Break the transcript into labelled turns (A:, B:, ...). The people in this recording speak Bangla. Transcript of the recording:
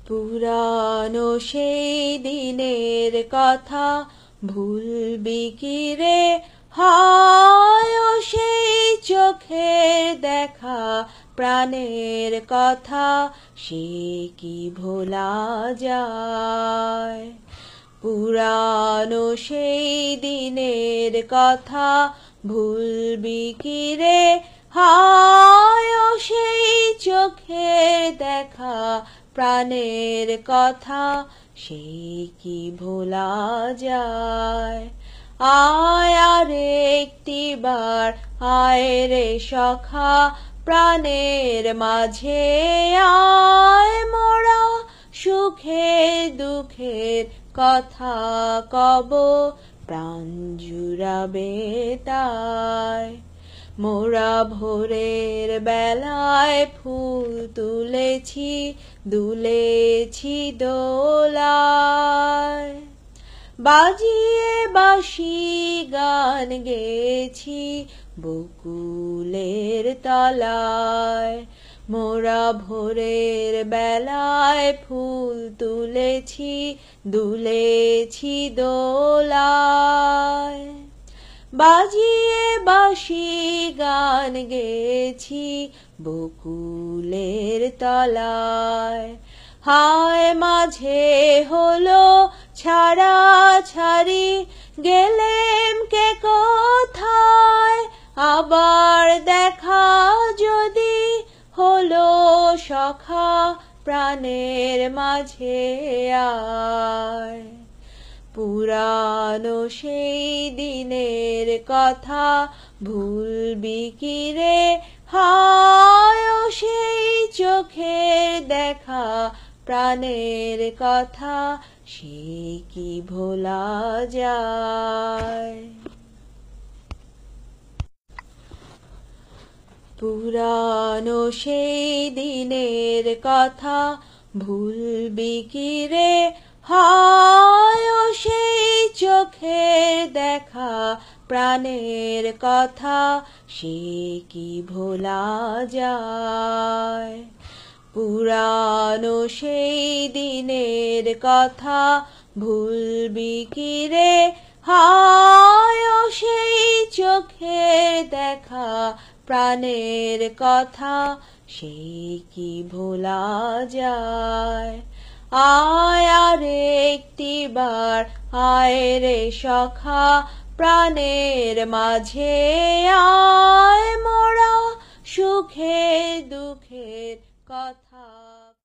A: পুরানো সেই দিনের কথা ভুলবি কি রে? হয় সেই চোখের দেখা প্রাণের কথা সে কি ভোলা যায়? পুরানো সেই দিনের কথা ভুলবি কি রে? হয় সেই চোখের দেখা প্রাণের কথা সে কি ভোলা যায়? আয় আর একটিবার আয় রে সখা প্রাণের মাঝে আয়, মোরা সুখে দুঃখের কথা কব প্রাণ জুড়াবে তাই। মোরা ভোরের বেলায় ফুল তুলেছি দুলেছি দোলায়, বাজিয়ে বাঁশি গান গেয়েছি বকুলের তলায়। মোরা ভোরের বেলায় ফুল তুলেছি দুলেছি দোলায়, বাজিয়ে বাঁশি গান গেয়েছি বকুলের তলায়। হায় মাঝে হলো ছাড়া ছাড়ি গেলেম কে কোথায়, আবার দেখা যদি হলো সখা প্রাণের মাঝে আয়। পুরানো সেই দিনের কথা ভুলবি কি রে? হায় সেই চোখের দেখা প্রাণের কথা সে কি ভোলা যায়? পুরানো সেই দিনের কথা ভুলবি কি রে? হয় সেই চোখের দেখা প্রাণের কথা সে কি ভোলা যায়? পুরানো সেই দিনের কথা ভুলবি কি রে? হায় সেই চোখের দেখা প্রাণের কথা সে কি ভোলা যায়? আয় আর একটিবার আয় রে সখা প্রাণের মাঝে আয়, মোরা সুখে দুঃখের কথা